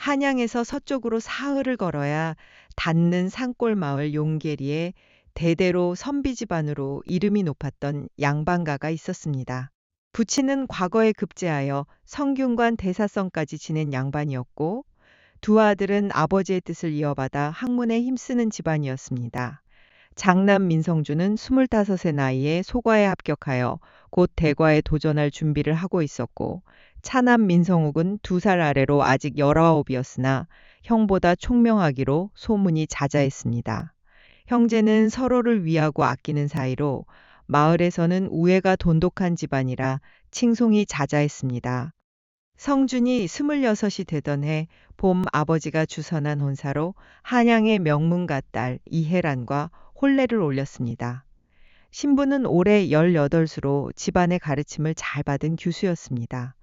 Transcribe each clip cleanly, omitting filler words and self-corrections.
한양에서 서쪽으로 사흘을 걸어야 닿는 산골 마을 용계리에 대대로 선비 집안으로 이름이 높았던 양반가가 있었습니다. 부친은 과거에 급제하여 성균관 대사성까지 지낸 양반이었고 두 아들은 아버지의 뜻을 이어받아 학문에 힘쓰는 집안이었습니다. 장남 민성주는 25의 나이에 소과에 합격하여 곧 대과에 도전할 준비를 하고 있었고 차남 민성욱은 2살 아래로 아직 19이었으나 형보다 총명하기로 소문이 자자했습니다. 형제는 서로를 위하고 아끼는 사이로 마을에서는 우애가 돈독한 집안이라 칭송이 자자했습니다. 성준이 26이 되던 해 봄 아버지가 주선한 혼사로 한양의 명문가 딸 이혜란과 혼례를 올렸습니다. 신부는 올해 18수로 집안의 가르침을 잘 받은 교수였습니다.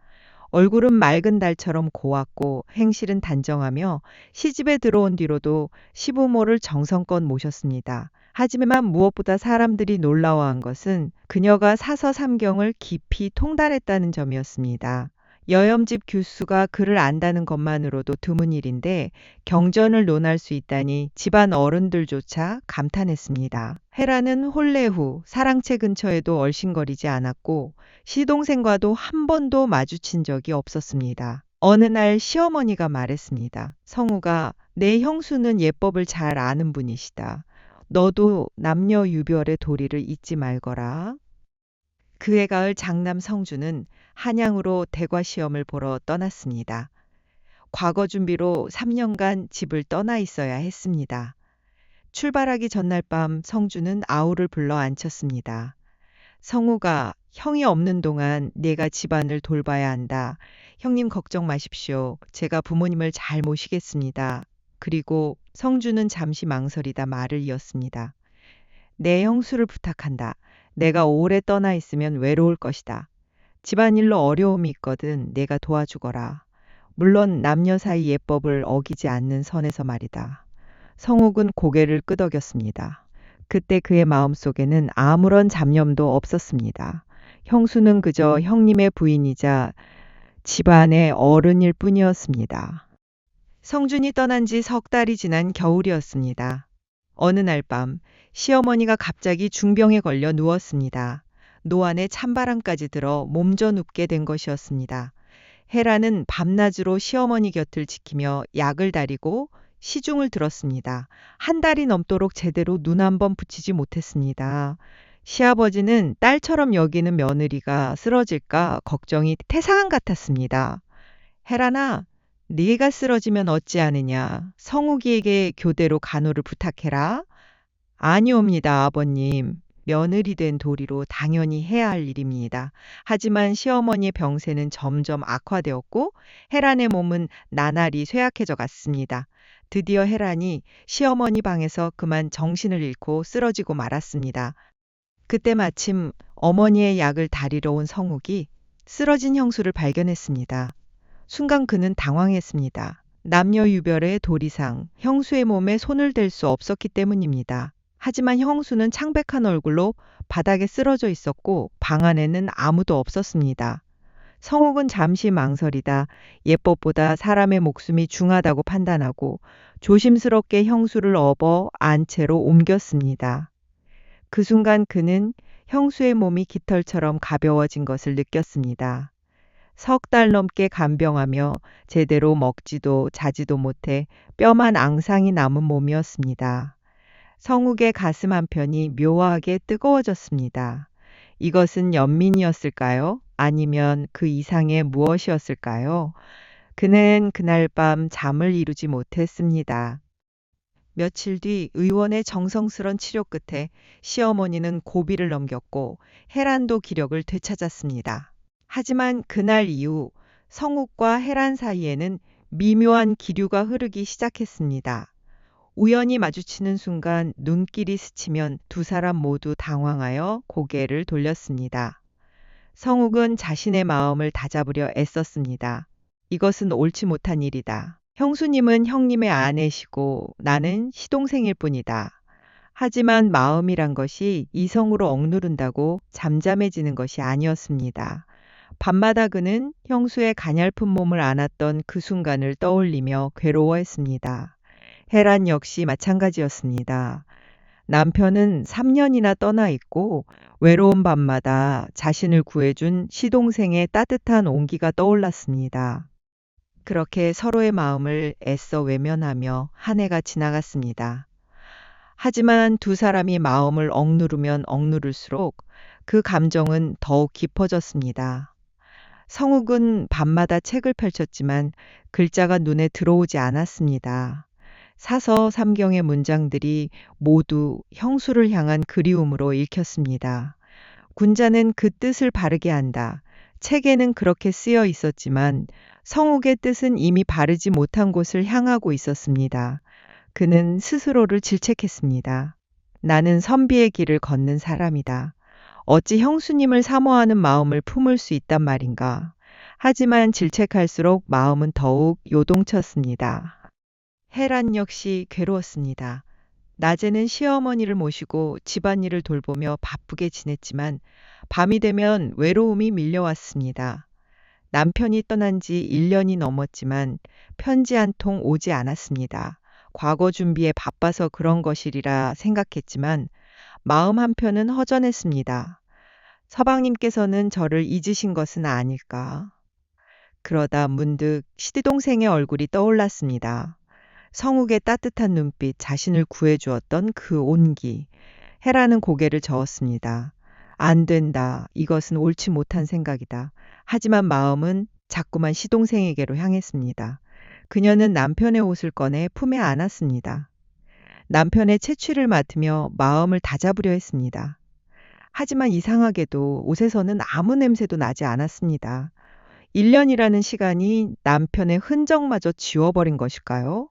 얼굴은 맑은 달처럼 고왔고 행실은 단정하며 시집에 들어온 뒤로도 시부모를 정성껏 모셨습니다. 하지만 무엇보다 사람들이 놀라워한 것은 그녀가 사서 삼경을 깊이 통달했다는 점이었습니다. 여염집 교수가 글을 안다는 것만으로도 드문 일인데 경전을 논할 수 있다니 집안 어른들조차 감탄했습니다. 헤라는 혼례 후 사랑채 근처에도 얼씬거리지 않았고 시동생과도 한 번도 마주친 적이 없었습니다. 어느 날 시어머니가 말했습니다. 성우가 내 형수는 예법을 잘 아는 분이시다. 너도 남녀 유별의 도리를 잊지 말거라. 그해 가을 장남 성주는 한양으로 대과 시험을 보러 떠났습니다. 과거 준비로 3년간 집을 떠나 있어야 했습니다. 출발하기 전날 밤 성주는 아우를 불러 앉혔습니다. 성우가 형이 없는 동안 내가 집안을 돌봐야 한다. 형님 걱정 마십시오. 제가 부모님을 잘 모시겠습니다. 그리고 성주는 잠시 망설이다 말을 이었습니다. 내 형수를 부탁한다. 내가 오래 떠나 있으면 외로울 것이다. 집안일로 어려움이 있거든 내가 도와주거라. 물론 남녀 사이 예법을 어기지 않는 선에서 말이다. 성욱은 고개를 끄덕였습니다. 그때 그의 마음속에는 아무런 잡념도 없었습니다. 형수는 그저 형님의 부인이자 집안의 어른일 뿐이었습니다. 성준이 떠난 지 석 달이 지난 겨울이었습니다. 어느 날 밤 시어머니가 갑자기 중병에 걸려 누웠습니다. 노안에 찬바람까지 들어 몸져 눕게 된 것이었습니다. 헤라는 밤낮으로 시어머니 곁을 지키며 약을 다리고 시중을 들었습니다. 한 달이 넘도록 제대로 눈 한 번 붙이지 못했습니다. 시아버지는 딸처럼 여기는 며느리가 쓰러질까 걱정이 태산 같았습니다. 헤라나, 네가 쓰러지면 어찌하느냐. 성욱이에게 교대로 간호를 부탁해라. 아니옵니다, 아버님. 며느리 된 도리로 당연히 해야 할 일입니다. 하지만 시어머니의 병세는 점점 악화되었고 헤란의 몸은 나날이 쇠약해져 갔습니다. 드디어 헤란이 시어머니 방에서 그만 정신을 잃고 쓰러지고 말았습니다. 그때 마침 어머니의 약을 다리러 온 성욱이 쓰러진 형수를 발견했습니다. 순간 그는 당황했습니다. 남녀 유별의 도리상 형수의 몸에 손을 댈 수 없었기 때문입니다. 하지만 형수는 창백한 얼굴로 바닥에 쓰러져 있었고 방 안에는 아무도 없었습니다. 성욱은 잠시 망설이다 예법보다 사람의 목숨이 중하다고 판단하고 조심스럽게 형수를 업어 안 채로 옮겼습니다. 그 순간 그는 형수의 몸이 깃털처럼 가벼워진 것을 느꼈습니다. 석 달 넘게 간병하며 제대로 먹지도 자지도 못해 뼈만 앙상이 남은 몸이었습니다. 성욱의 가슴 한편이 묘하게 뜨거워졌습니다. 이것은 연민이었을까요? 아니면 그 이상의 무엇이었을까요? 그는 그날 밤 잠을 이루지 못했습니다. 며칠 뒤 의원의 정성스런 치료 끝에 시어머니는 고비를 넘겼고 헤란도 기력을 되찾았습니다. 하지만 그날 이후 성욱과 헤란 사이에는 미묘한 기류가 흐르기 시작했습니다. 우연히 마주치는 순간 눈길이 스치면 두 사람 모두 당황하여 고개를 돌렸습니다. 성욱은 자신의 마음을 다잡으려 애썼습니다. 이것은 옳지 못한 일이다. 형수님은 형님의 아내시고 나는 시동생일 뿐이다. 하지만 마음이란 것이 이성으로 억누른다고 잠잠해지는 것이 아니었습니다. 밤마다 그는 형수의 가냘픈 몸을 안았던 그 순간을 떠올리며 괴로워했습니다. 헤란 역시 마찬가지였습니다. 남편은 3년이나 떠나 있고 외로운 밤마다 자신을 구해준 시동생의 따뜻한 온기가 떠올랐습니다. 그렇게 서로의 마음을 애써 외면하며 한 해가 지나갔습니다. 하지만 두 사람이 마음을 억누르면 억누를수록 그 감정은 더욱 깊어졌습니다. 성욱은 밤마다 책을 펼쳤지만 글자가 눈에 들어오지 않았습니다. 사서 삼경의 문장들이 모두 형수를 향한 그리움으로 읽혔습니다. 군자는 그 뜻을 바르게 한다. 책에는 그렇게 쓰여 있었지만 성욱의 뜻은 이미 바르지 못한 곳을 향하고 있었습니다. 그는 스스로를 질책했습니다. 나는 선비의 길을 걷는 사람이다. 어찌 형수님을 사모하는 마음을 품을 수 있단 말인가. 하지만 질책할수록 마음은 더욱 요동쳤습니다. 헤란 역시 괴로웠습니다. 낮에는 시어머니를 모시고 집안일을 돌보며 바쁘게 지냈지만 밤이 되면 외로움이 밀려왔습니다. 남편이 떠난 지 1년이 넘었지만 편지 한 통 오지 않았습니다. 과거 준비에 바빠서 그런 것이리라 생각했지만 마음 한편은 허전했습니다. 서방님께서는 저를 잊으신 것은 아닐까. 그러다 문득 시동생의 얼굴이 떠올랐습니다. 성욱의 따뜻한 눈빛, 자신을 구해주었던 그 온기. 헤라는 고개를 저었습니다. 안 된다. 이것은 옳지 못한 생각이다. 하지만 마음은 자꾸만 시동생에게로 향했습니다. 그녀는 남편의 옷을 꺼내 품에 안았습니다. 남편의 채취를 맡으며 마음을 다잡으려 했습니다. 하지만 이상하게도 옷에서는 아무 냄새도 나지 않았습니다. 1년이라는 시간이 남편의 흔적마저 지워버린 것일까요?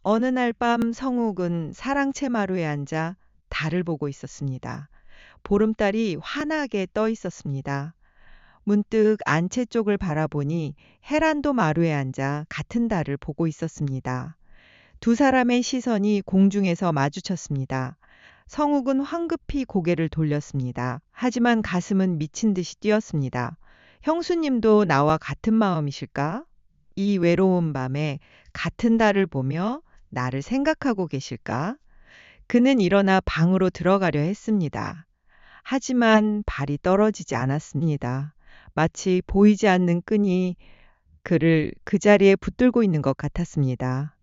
어느 날 밤 성욱은 사랑채 마루에 앉아 달을 보고 있었습니다. 보름달이 환하게 떠 있었습니다. 문득 안채 쪽을 바라보니 헤란도 마루에 앉아 같은 달을 보고 있었습니다. 두 사람의 시선이 공중에서 마주쳤습니다. 성욱은 황급히 고개를 돌렸습니다. 하지만 가슴은 미친 듯이 뛰었습니다. 형수님도 나와 같은 마음이실까? 이 외로운 밤에 같은 달을 보며 나를 생각하고 계실까? 그는 일어나 방으로 들어가려 했습니다. 하지만 발이 떨어지지 않았습니다. 마치 보이지 않는 끈이 그를 그 자리에 붙들고 있는 것 같았습니다.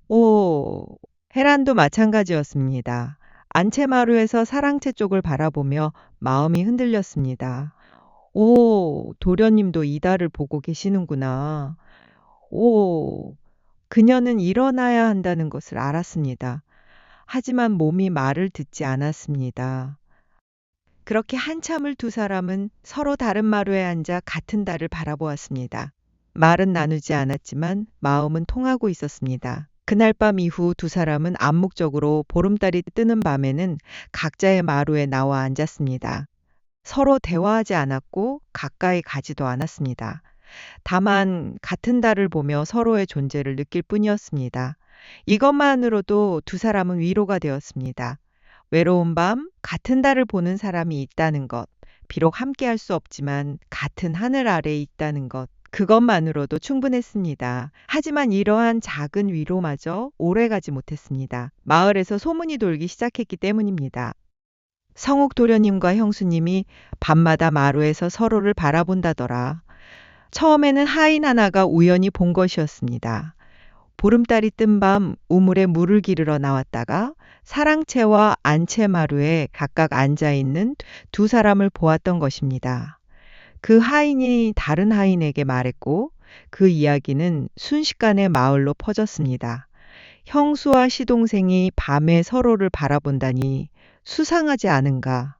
오, 헤란도 마찬가지였습니다. 안채마루에서 사랑채 쪽을 바라보며 마음이 흔들렸습니다. 오, 도련님도 이 달을 보고 계시는구나. 오, 그녀는 일어나야 한다는 것을 알았습니다. 하지만 몸이 말을 듣지 않았습니다. 그렇게 한참을 두 사람은 서로 다른 마루에 앉아 같은 달을 바라보았습니다. 말은 나누지 않았지만 마음은 통하고 있었습니다. 그날 밤 이후 두 사람은 암묵적으로 보름달이 뜨는 밤에는 각자의 마루에 나와 앉았습니다. 서로 대화하지 않았고 가까이 가지도 않았습니다. 다만 같은 달을 보며 서로의 존재를 느낄 뿐이었습니다. 이것만으로도 두 사람은 위로가 되었습니다. 외로운 밤 같은 달을 보는 사람이 있다는 것, 비록 함께할 수 없지만 같은 하늘 아래에 있다는 것, 그것만으로도 충분했습니다. 하지만 이러한 작은 위로마저 오래가지 못했습니다. 마을에서 소문이 돌기 시작했기 때문입니다. 성욱 도련님과 형수님이 밤마다 마루에서 서로를 바라본다더라. 처음에는 하인 하나가 우연히 본 것이었습니다. 보름달이 뜬 밤 우물에 물을 기르러 나왔다가 사랑채와 안채마루에 각각 앉아있는 두 사람을 보았던 것입니다. 그 하인이 다른 하인에게 말했고 그 이야기는 순식간에 마을로 퍼졌습니다. 형수와 시동생이 밤에 서로를 바라본다니 수상하지 않은가.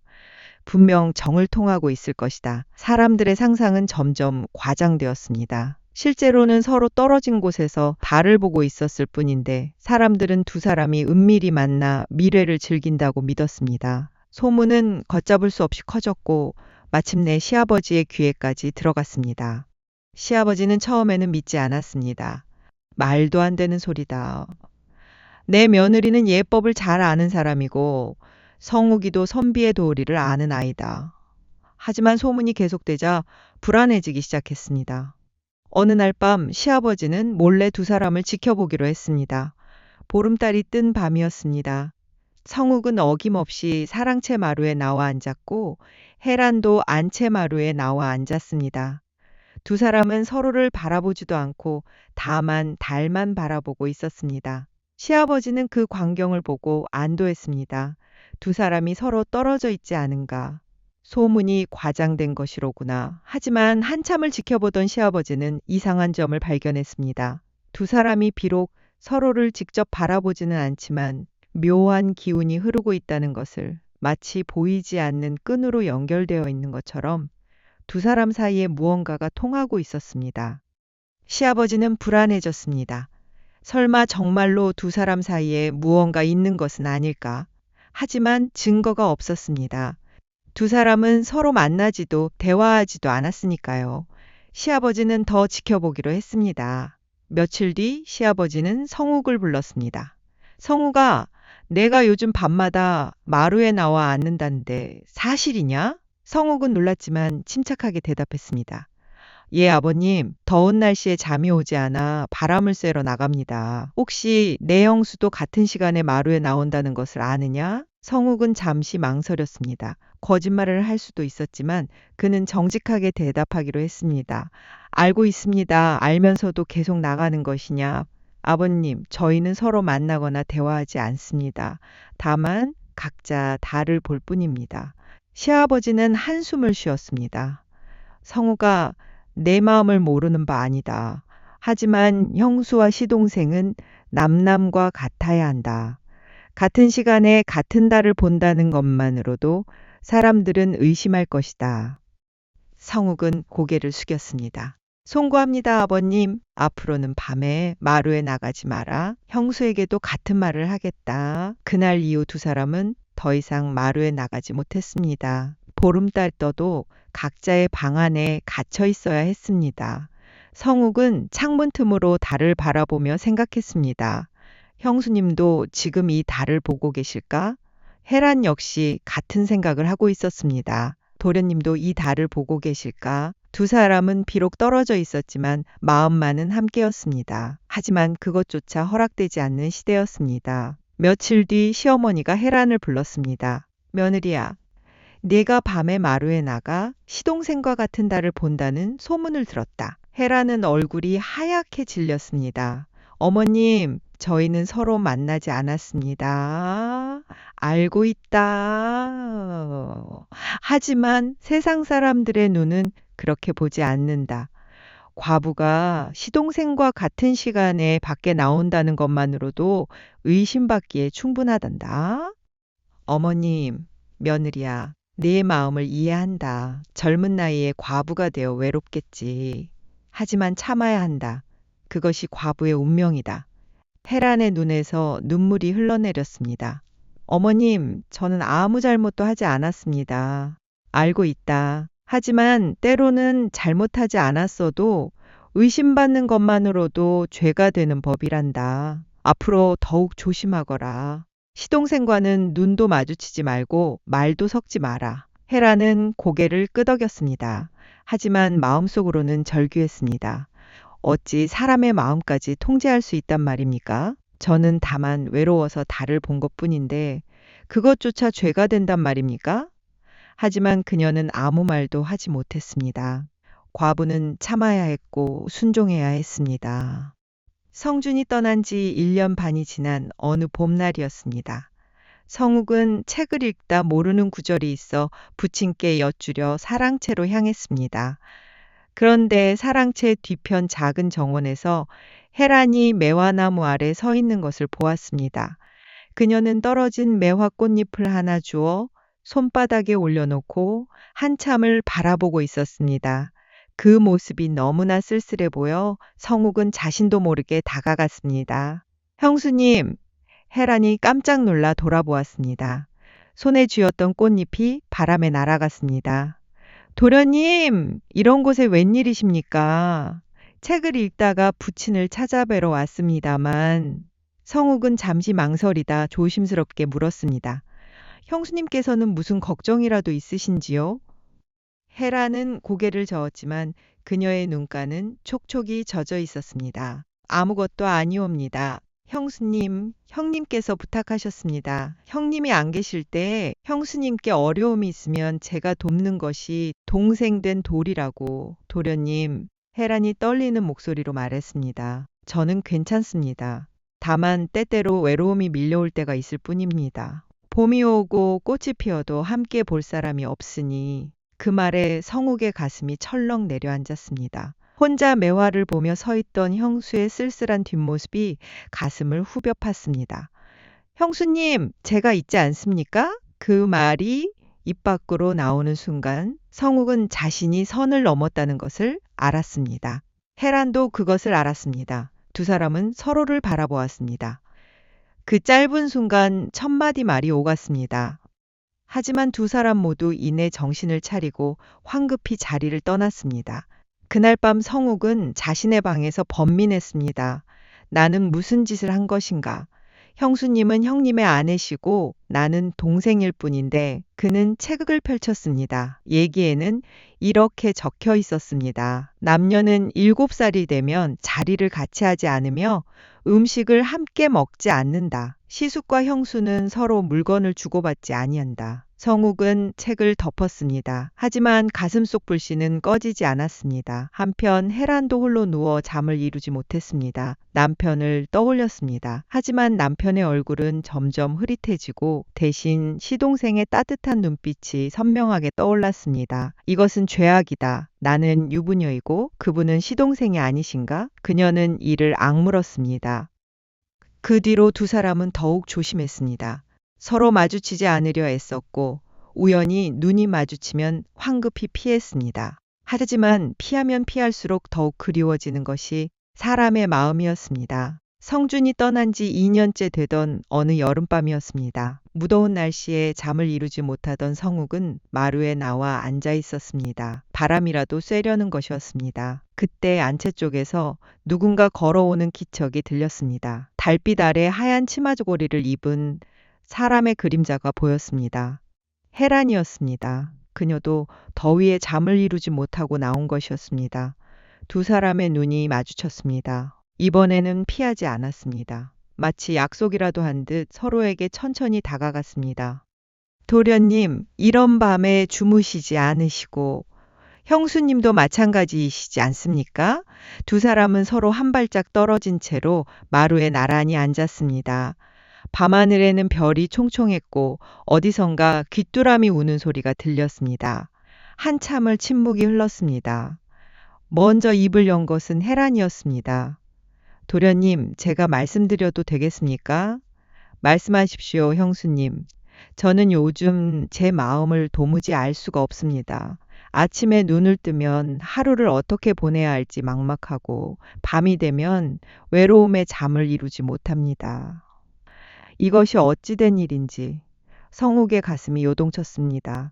분명 정을 통하고 있을 것이다. 사람들의 상상은 점점 과장되었습니다. 실제로는 서로 떨어진 곳에서 달을 보고 있었을 뿐인데 사람들은 두 사람이 은밀히 만나 미래를 즐긴다고 믿었습니다. 소문은 걷잡을 수 없이 커졌고 마침내 시아버지의 귀에까지 들어갔습니다. 시아버지는 처음에는 믿지 않았습니다. 말도 안 되는 소리다. 내 며느리는 예법을 잘 아는 사람이고 성욱이도 선비의 도리를 아는 아이다. 하지만 소문이 계속되자 불안해지기 시작했습니다. 어느 날 밤 시아버지는 몰래 두 사람을 지켜보기로 했습니다. 보름달이 뜬 밤이었습니다. 성욱은 어김없이 사랑채 마루에 나와 앉았고 헤란도 안채 마루에 나와 앉았습니다. 두 사람은 서로를 바라보지도 않고 다만 달만 바라보고 있었습니다. 시아버지는 그 광경을 보고 안도했습니다. 두 사람이 서로 떨어져 있지 않은가. 소문이 과장된 것이로구나. 하지만 한참을 지켜보던 시아버지는 이상한 점을 발견했습니다. 두 사람이 비록 서로를 직접 바라보지는 않지만 묘한 기운이 흐르고 있다는 것을, 마치 보이지 않는 끈으로 연결되어 있는 것처럼 두 사람 사이에 무언가가 통하고 있었습니다. 시아버지는 불안해졌습니다. 설마 정말로 두 사람 사이에 무언가 있는 것은 아닐까? 하지만 증거가 없었습니다. 두 사람은 서로 만나지도 대화하지도 않았으니까요. 시아버지는 더 지켜보기로 했습니다. 며칠 뒤 시아버지는 성욱을 불렀습니다. 성욱아, 내가 요즘 밤마다 마루에 나와 앉는다는데 사실이냐? 성욱은 놀랐지만 침착하게 대답했습니다. 예, 아버님. 더운 날씨에 잠이 오지 않아 바람을 쐬러 나갑니다. 혹시 내 형수도 같은 시간에 마루에 나온다는 것을 아느냐? 성욱은 잠시 망설였습니다. 거짓말을 할 수도 있었지만 그는 정직하게 대답하기로 했습니다. 알고 있습니다. 알면서도 계속 나가는 것이냐? 아버님, 저희는 서로 만나거나 대화하지 않습니다. 다만 각자 달을 볼 뿐입니다. 시아버지는 한숨을 쉬었습니다. 성우가 내 마음을 모르는 바 아니다. 하지만 형수와 시동생은 남남과 같아야 한다. 같은 시간에 같은 달을 본다는 것만으로도 사람들은 의심할 것이다. 성욱은 고개를 숙였습니다. 송구합니다, 아버님. 앞으로는 밤에 마루에 나가지 마라. 형수에게도 같은 말을 하겠다. 그날 이후 두 사람은 더 이상 마루에 나가지 못했습니다. 보름달 떠도 각자의 방 안에 갇혀 있어야 했습니다. 성욱은 창문 틈으로 달을 바라보며 생각했습니다. 형수님도 지금 이 달을 보고 계실까? 헤란 역시 같은 생각을 하고 있었습니다. 도련님도 이 달을 보고 계실까? 두 사람은 비록 떨어져 있었지만 마음만은 함께였습니다. 하지만 그것조차 허락되지 않는 시대였습니다. 며칠 뒤 시어머니가 헤란을 불렀습니다. 며느리야, 네가 밤에 마루에 나가 시동생과 같은 달을 본다는 소문을 들었다. 헤라는 얼굴이 하얗게 질렸습니다. 어머님, 저희는 서로 만나지 않았습니다. 알고 있다. 하지만 세상 사람들의 눈은 그렇게 보지 않는다. 과부가 시동생과 같은 시간에 밖에 나온다는 것만으로도 의심받기에 충분하단다. 어머님, 며느리야, 네 마음을 이해한다. 젊은 나이에 과부가 되어 외롭겠지. 하지만 참아야 한다. 그것이 과부의 운명이다. 헤란의 눈에서 눈물이 흘러내렸습니다. 어머님, 저는 아무 잘못도 하지 않았습니다. 알고 있다. 하지만 때로는 잘못하지 않았어도 의심받는 것만으로도 죄가 되는 법이란다. 앞으로 더욱 조심하거라. 시동생과는 눈도 마주치지 말고 말도 섞지 마라. 헤라는 고개를 끄덕였습니다. 하지만 마음속으로는 절규했습니다. 어찌 사람의 마음까지 통제할 수 있단 말입니까? 저는 다만 외로워서 달을 본 것뿐인데 그것조차 죄가 된단 말입니까? 하지만 그녀는 아무 말도 하지 못했습니다. 과부는 참아야 했고 순종해야 했습니다. 성준이 떠난 지 1년 반이 지난 어느 봄날이었습니다. 성욱은 책을 읽다 모르는 구절이 있어 부친께 여쭈려 사랑채로 향했습니다. 그런데 사랑채 뒤편 작은 정원에서 헤란이 매화나무 아래 서 있는 것을 보았습니다. 그녀는 떨어진 매화 꽃잎을 하나 주워 손바닥에 올려놓고 한참을 바라보고 있었습니다. 그 모습이 너무나 쓸쓸해 보여 성욱은 자신도 모르게 다가갔습니다. 형수님, 헤란이 깜짝 놀라 돌아보았습니다. 손에 쥐었던 꽃잎이 바람에 날아갔습니다. 도련님, 이런 곳에 웬일이십니까? 책을 읽다가 부친을 찾아뵈러 왔습니다만 성욱은 잠시 망설이다 조심스럽게 물었습니다. 형수님께서는 무슨 걱정이라도 있으신지요? 헤라는 고개를 저었지만 그녀의 눈가는 촉촉이 젖어 있었습니다. 아무것도 아니옵니다. 형수님, 형님께서 부탁하셨습니다. 형님이 안 계실 때 형수님께 어려움이 있으면 제가 돕는 것이 동생 된 도리라고. 도련님, 헤란이 떨리는 목소리로 말했습니다. 저는 괜찮습니다. 다만 때때로 외로움이 밀려올 때가 있을 뿐입니다. 봄이 오고 꽃이 피어도 함께 볼 사람이 없으니. 그 말에 성욱의 가슴이 철렁 내려앉았습니다. 혼자 매화를 보며 서 있던 형수의 쓸쓸한 뒷모습이 가슴을 후벼 팠습니다. 형수님, 제가 있지 않습니까? 그 말이 입 밖으로 나오는 순간 성욱은 자신이 선을 넘었다는 것을 알았습니다. 헤란도 그것을 알았습니다. 두 사람은 서로를 바라보았습니다. 그 짧은 순간 첫 마디 말이 오갔습니다. 하지만 두 사람 모두 이내 정신을 차리고 황급히 자리를 떠났습니다. 그날 밤 성욱은 자신의 방에서 번민했습니다. 나는 무슨 짓을 한 것인가? 형수님은 형님의 아내시고 나는 동생일 뿐인데. 그는 책을 펼쳤습니다. 얘기에는 이렇게 적혀 있었습니다. 남녀는 7살이 되면 자리를 같이 하지 않으며 음식을 함께 먹지 않는다. 시숙과 형수는 서로 물건을 주고받지 아니한다. 성욱은 책을 덮었습니다. 하지만 가슴속 불씨는 꺼지지 않았습니다. 한편 헤란도 홀로 누워 잠을 이루지 못했습니다. 남편을 떠올렸습니다. 하지만 남편의 얼굴은 점점 흐릿해지고 대신 시동생의 따뜻한 눈빛이 선명하게 떠올랐습니다. 이것은 죄악이다. 나는 유부녀이고 그분은 시동생이 아니신가? 그녀는 이를 악물었습니다. 그 뒤로 두 사람은 더욱 조심했습니다. 서로 마주치지 않으려 애썼고 우연히 눈이 마주치면 황급히 피했습니다. 하지만 피하면 피할수록 더욱 그리워지는 것이 사람의 마음이었습니다. 성준이 떠난 지 2년째 되던 어느 여름밤이었습니다. 무더운 날씨에 잠을 이루지 못하던 성욱은 마루에 나와 앉아 있었습니다. 바람이라도 쐬려는 것이었습니다. 그때 안채 쪽에서 누군가 걸어오는 기척이 들렸습니다. 달빛 아래 하얀 치마저고리를 입은 사람의 그림자가 보였습니다. 헤란이었습니다. 그녀도 더위에 잠을 이루지 못하고 나온 것이었습니다. 두 사람의 눈이 마주쳤습니다. 이번에는 피하지 않았습니다. 마치 약속이라도 한 듯 서로에게 천천히 다가갔습니다. 도련님, 이런 밤에 주무시지 않으시고 형수님도 마찬가지이시지 않습니까? 두 사람은 서로 한 발짝 떨어진 채로 마루에 나란히 앉았습니다. 밤하늘에는 별이 총총했고 어디선가 귀뚜라미 우는 소리가 들렸습니다. 한참을 침묵이 흘렀습니다. 먼저 입을 연 것은 헤란이었습니다. 도련님, 제가 말씀드려도 되겠습니까? 말씀하십시오, 형수님. 저는 요즘 제 마음을 도무지 알 수가 없습니다. 아침에 눈을 뜨면 하루를 어떻게 보내야 할지 막막하고 밤이 되면 외로움에 잠을 이루지 못합니다. 이것이 어찌된 일인지 성욱의 가슴이 요동쳤습니다.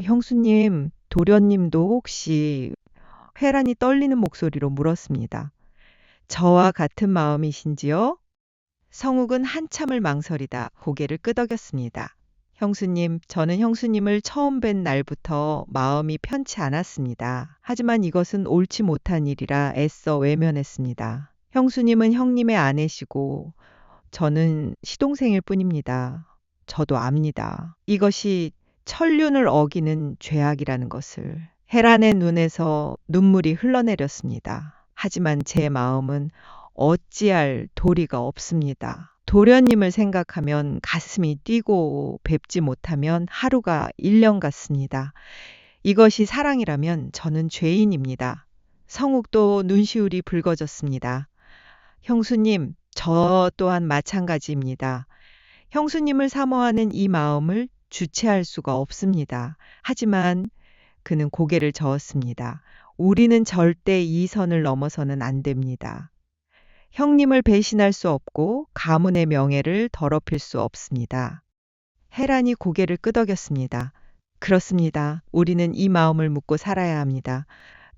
형수님, 도련님도 혹시 회란이 떨리는 목소리로 물었습니다. 저와 같은 마음이신지요? 성욱은 한참을 망설이다 고개를 끄덕였습니다. 형수님, 저는 형수님을 처음 뵌 날부터 마음이 편치 않았습니다. 하지만 이것은 옳지 못한 일이라 애써 외면했습니다. 형수님은 형님의 아내시고 저는 시동생일 뿐입니다. 저도 압니다. 이것이 천륜을 어기는 죄악이라는 것을. 헤란의 눈에서 눈물이 흘러내렸습니다. 하지만 제 마음은 어찌할 도리가 없습니다. 도련님을 생각하면 가슴이 뛰고 뵙지 못하면 하루가 1년 같습니다. 이것이 사랑이라면 저는 죄인입니다. 성욱도 눈시울이 붉어졌습니다. 형수님, 저 또한 마찬가지입니다. 형수님을 사모하는 이 마음을 주체할 수가 없습니다. 하지만 그는 고개를 저었습니다. 우리는 절대 이 선을 넘어서는 안 됩니다. 형님을 배신할 수 없고 가문의 명예를 더럽힐 수 없습니다. 헤란이 고개를 끄덕였습니다. 그렇습니다. 우리는 이 마음을 묻고 살아야 합니다.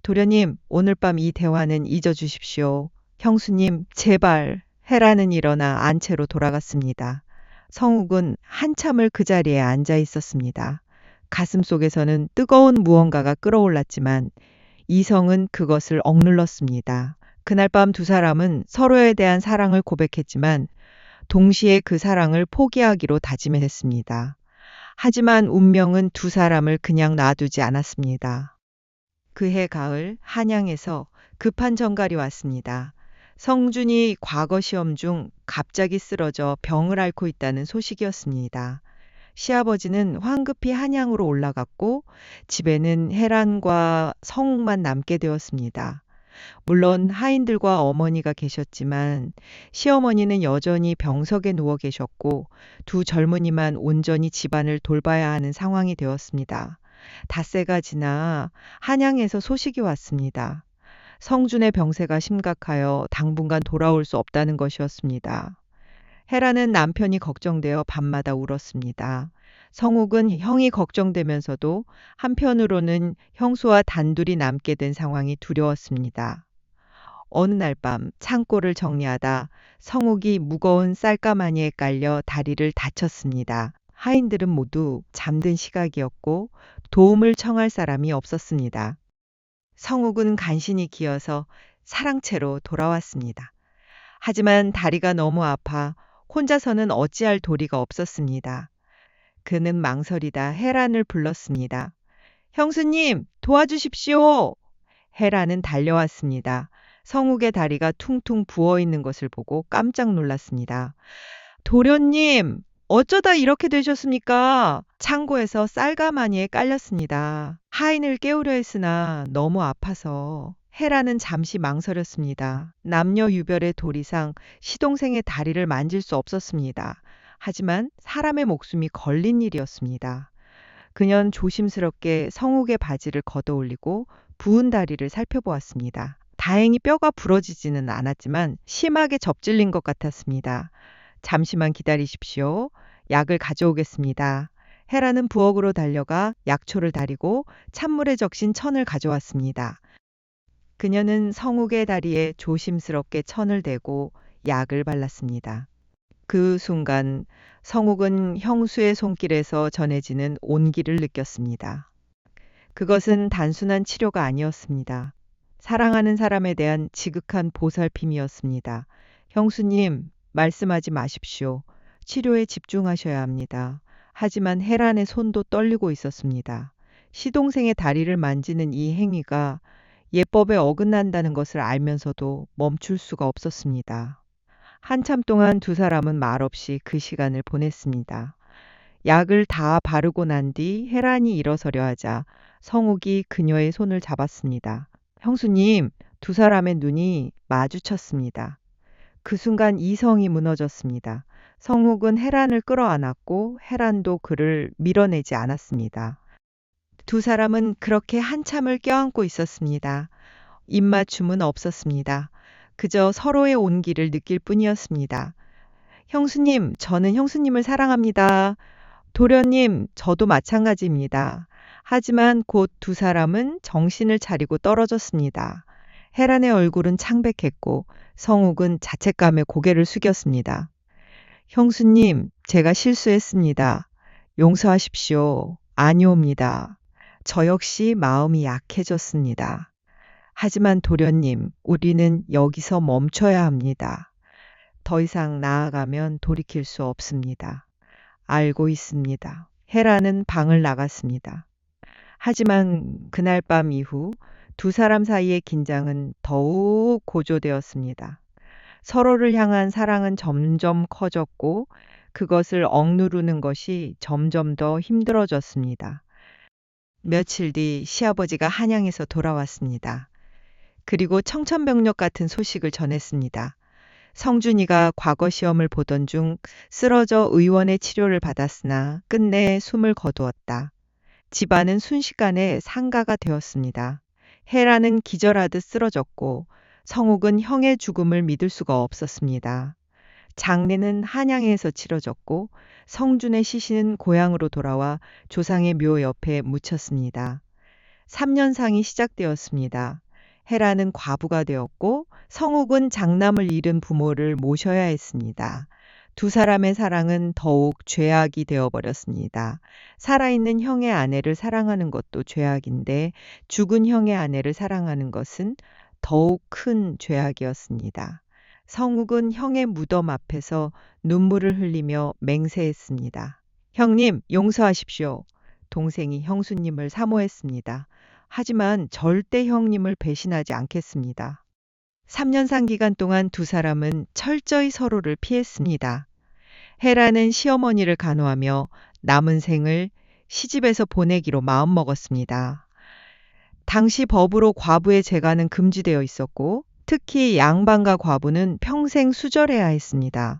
도련님, 오늘 밤 이 대화는 잊어주십시오. 형수님, 제발. 헤란은 일어나 안채로 돌아갔습니다. 성욱은 한참을 그 자리에 앉아 있었습니다. 가슴속에서는 뜨거운 무언가가 끓어올랐지만 이성은 그것을 억눌렀습니다. 그날 밤 두 사람은 서로에 대한 사랑을 고백했지만 동시에 그 사랑을 포기하기로 다짐했습니다. 하지만 운명은 두 사람을 그냥 놔두지 않았습니다. 그해 가을 한양에서 급한 전갈이 왔습니다. 성준이 과거 시험 중 갑자기 쓰러져 병을 앓고 있다는 소식이었습니다. 시아버지는 황급히 한양으로 올라갔고 집에는 혜란과 성욱만 남게 되었습니다. 물론 하인들과 어머니가 계셨지만 시어머니는 여전히 병석에 누워 계셨고 두 젊은이만 온전히 집안을 돌봐야 하는 상황이 되었습니다. 닷새가 지나 한양에서 소식이 왔습니다. 성준의 병세가 심각하여 당분간 돌아올 수 없다는 것이었습니다. 헤라는 남편이 걱정되어 밤마다 울었습니다. 성욱은 형이 걱정되면서도 한편으로는 형수와 단둘이 남게 된 상황이 두려웠습니다. 어느 날 밤 창고를 정리하다 성욱이 무거운 쌀가마니에 깔려 다리를 다쳤습니다. 하인들은 모두 잠든 시각이었고 도움을 청할 사람이 없었습니다. 성욱은 간신히 기어서 사랑채로 돌아왔습니다. 하지만 다리가 너무 아파 혼자서는 어찌할 도리가 없었습니다. 그는 망설이다 헤란을 불렀습니다. 형수님, 도와주십시오. 헤란은 달려왔습니다. 성욱의 다리가 퉁퉁 부어 있는 것을 보고 깜짝 놀랐습니다. 도련님, 어쩌다 이렇게 되셨습니까? 창고에서 쌀가마니에 깔렸습니다. 하인을 깨우려 했으나 너무 아파서. 헤라는 잠시 망설였습니다. 남녀 유별의 도리상 시동생의 다리를 만질 수 없었습니다. 하지만 사람의 목숨이 걸린 일이었습니다. 그녀는 조심스럽게 성욱의 바지를 걷어올리고 부은 다리를 살펴보았습니다. 다행히 뼈가 부러지지는 않았지만 심하게 접질린 것 같았습니다. 잠시만 기다리십시오. 약을 가져오겠습니다. 헤라는 부엌으로 달려가 약초를 다리고 찬물에 적신 천을 가져왔습니다. 그녀는 성욱의 다리에 조심스럽게 천을 대고 약을 발랐습니다. 그 순간 성욱은 형수의 손길에서 전해지는 온기를 느꼈습니다. 그것은 단순한 치료가 아니었습니다. 사랑하는 사람에 대한 지극한 보살핌이었습니다. 형수님, 말씀하지 마십시오. 치료에 집중하셔야 합니다. 하지만 헤란의 손도 떨리고 있었습니다. 시동생의 다리를 만지는 이 행위가 예법에 어긋난다는 것을 알면서도 멈출 수가 없었습니다. 한참 동안 두 사람은 말없이 그 시간을 보냈습니다. 약을 다 바르고 난 뒤 헤란이 일어서려 하자 성욱이 그녀의 손을 잡았습니다. 형수님, 두 사람의 눈이 마주쳤습니다. 그 순간 이성이 무너졌습니다. 성욱은 헤란을 끌어안았고 헤란도 그를 밀어내지 않았습니다. 두 사람은 그렇게 한참을 껴안고 있었습니다. 입맞춤은 없었습니다. 그저 서로의 온기를 느낄 뿐이었습니다. 형수님, 저는 형수님을 사랑합니다. 도련님, 저도 마찬가지입니다. 하지만 곧 두 사람은 정신을 차리고 떨어졌습니다. 헤란의 얼굴은 창백했고 성욱은 자책감에 고개를 숙였습니다. 형수님, 제가 실수했습니다. 용서하십시오. 아니옵니다. 저 역시 마음이 약해졌습니다. 하지만 도련님, 우리는 여기서 멈춰야 합니다. 더 이상 나아가면 돌이킬 수 없습니다. 알고 있습니다. 헤라는 방을 나갔습니다. 하지만 그날 밤 이후 두 사람 사이의 긴장은 더욱 고조되었습니다. 서로를 향한 사랑은 점점 커졌고 그것을 억누르는 것이 점점 더 힘들어졌습니다. 며칠 뒤 시아버지가 한양에서 돌아왔습니다. 그리고 청천벽력 같은 소식을 전했습니다. 성준이가 과거 시험을 보던 중 쓰러져 의원의 치료를 받았으나 끝내 숨을 거두었다. 집안은 순식간에 상가가 되었습니다. 헤라는 기절하듯 쓰러졌고 성욱은 형의 죽음을 믿을 수가 없었습니다. 장례는 한양에서 치러졌고 성준의 시신은 고향으로 돌아와 조상의 묘 옆에 묻혔습니다. 3년상이 시작되었습니다. 헤라는 과부가 되었고 성욱은 장남을 잃은 부모를 모셔야 했습니다. 두 사람의 사랑은 더욱 죄악이 되어버렸습니다. 살아있는 형의 아내를 사랑하는 것도 죄악인데 죽은 형의 아내를 사랑하는 것은 더욱 큰 죄악이었습니다. 성욱은 형의 무덤 앞에서 눈물을 흘리며 맹세했습니다. 형님, 용서하십시오. 동생이 형수님을 사모했습니다. 하지만 절대 형님을 배신하지 않겠습니다. 3년상 기간 동안 두 사람은 철저히 서로를 피했습니다. 헤라는 시어머니를 간호하며 남은 생을 시집에서 보내기로 마음먹었습니다. 당시 법으로 과부의 재가는 금지되어 있었고 특히 양반과 과부는 평생 수절해야 했습니다.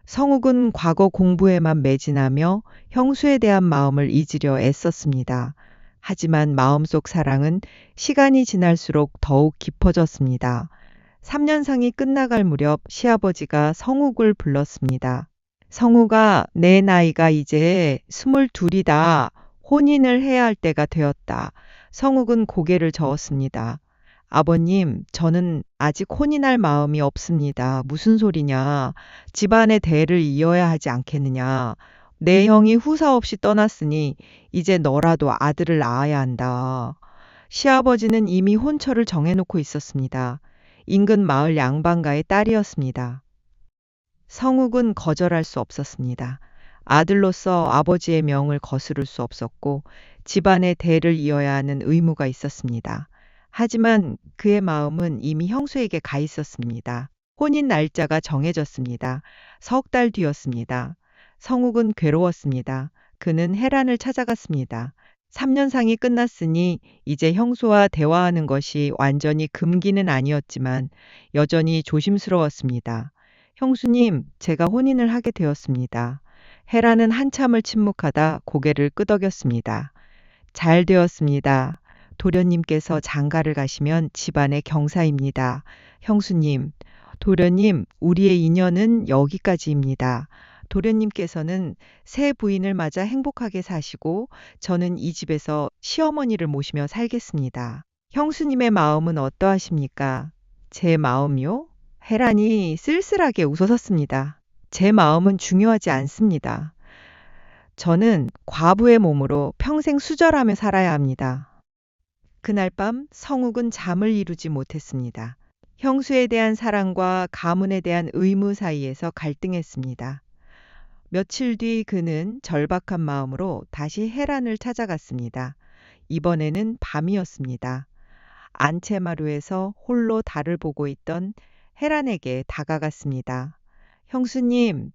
성욱은 과거 공부에만 매진하며 형수에 대한 마음을 잊으려 애썼습니다. 하지만 마음속 사랑은 시간이 지날수록 더욱 깊어졌습니다. 3년상이 끝나갈 무렵 시아버지가 성욱을 불렀습니다. 성욱아, 내 나이가 이제 22이다. 혼인을 해야 할 때가 되었다. 성욱은 고개를 저었습니다. 아버님, 저는 아직 혼인할 마음이 없습니다. 무슨 소리냐. 집안의 대를 이어야 하지 않겠느냐. 내 형이 후사 없이 떠났으니 이제 너라도 아들을 낳아야 한다. 시아버지는 이미 혼처를 정해놓고 있었습니다. 인근 마을 양반가의 딸이었습니다. 성욱은 거절할 수 없었습니다. 아들로서 아버지의 명을 거스를 수 없었고 집안의 대를 이어야 하는 의무가 있었습니다. 하지만 그의 마음은 이미 형수에게 가 있었습니다. 혼인 날짜가 정해졌습니다. 석 달 뒤였습니다. 성욱은 괴로웠습니다. 그는 헤란을 찾아갔습니다. 3년상이 끝났으니 이제 형수와 대화하는 것이 완전히 금기는 아니었지만 여전히 조심스러웠습니다. 형수님, 제가 혼인을 하게 되었습니다. 헤라는 한참을 침묵하다 고개를 끄덕였습니다. 잘 되었습니다. 도련님께서 장가를 가시면 집안의 경사입니다. 형수님, 도련님, 우리의 인연은 여기까지입니다. 도련님께서는 새 부인을 맞아 행복하게 사시고 저는 이 집에서 시어머니를 모시며 살겠습니다. 형수님의 마음은 어떠하십니까? 제 마음이요? 헤란이 쓸쓸하게 웃어섰습니다. 제 마음은 중요하지 않습니다. 저는 과부의 몸으로 평생 수절하며 살아야 합니다. 그날 밤 성욱은 잠을 이루지 못했습니다. 형수에 대한 사랑과 가문에 대한 의무 사이에서 갈등했습니다. 며칠 뒤 그는 절박한 마음으로 다시 헤란을 찾아갔습니다. 이번에는 밤이었습니다. 안채마루에서 홀로 달을 보고 있던 헤란에게 다가갔습니다. 형수님,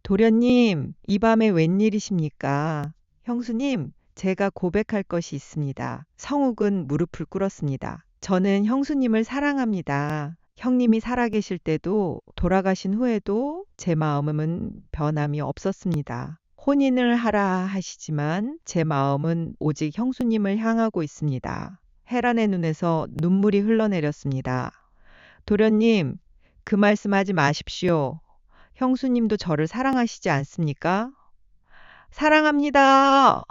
도련님, 이 밤에 웬일이십니까? 형수님, 제가 고백할 것이 있습니다. 성욱은 무릎을 꿇었습니다. 저는 형수님을 사랑합니다. 형님이 살아계실 때도 돌아가신 후에도 제 마음은 변함이 없었습니다. 혼인을 하라 하시지만 제 마음은 오직 형수님을 향하고 있습니다. 헤란의 눈에서 눈물이 흘러내렸습니다. 도련님, 그 말씀하지 마십시오. 형수님도 저를 사랑하시지 않습니까? 사랑합니다.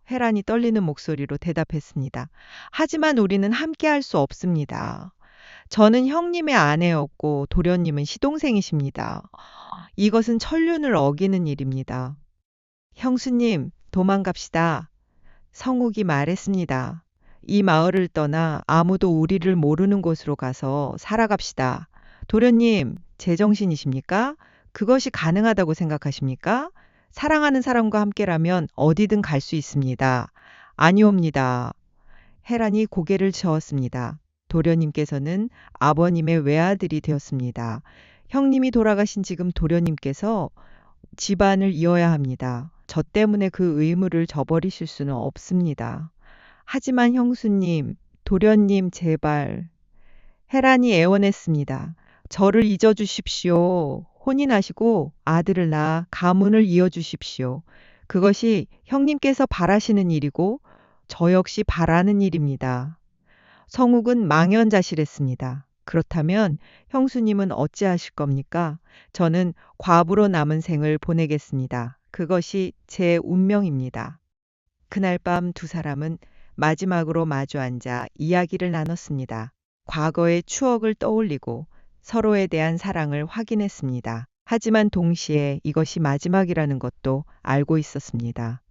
헤란이 떨리는 목소리로 대답했습니다. 하지만 우리는 함께 할 수 없습니다. 저는 형님의 아내였고 도련님은 시동생이십니다. 이것은 천륜을 어기는 일입니다. 형수님, 도망갑시다. 성욱이 말했습니다. 이 마을을 떠나 아무도 우리를 모르는 곳으로 가서 살아갑시다. 도련님, 제정신이십니까? 그것이 가능하다고 생각하십니까? 사랑하는 사람과 함께라면 어디든 갈 수 있습니다. 아니옵니다. 헤란이 고개를 저었습니다. 도련님께서는 아버님의 외아들이 되었습니다. 형님이 돌아가신 지금 도련님께서 집안을 이어야 합니다. 저 때문에 그 의무를 저버리실 수는 없습니다. 하지만 형수님, 도련님 제발. 헤란이 애원했습니다. 저를 잊어주십시오. 혼인하시고 아들을 낳아 가문을 이어주십시오. 그것이 형님께서 바라시는 일이고 저 역시 바라는 일입니다. 성욱은 망연자실했습니다. 그렇다면 형수님은 어찌하실 겁니까? 저는 과부로 남은 생을 보내겠습니다. 그것이 제 운명입니다. 그날 밤 두 사람은 마지막으로 마주 앉아 이야기를 나눴습니다. 과거의 추억을 떠올리고 서로에 대한 사랑을 확인했습니다. 하지만 동시에 이것이 마지막이라는 것도 알고 있었습니다.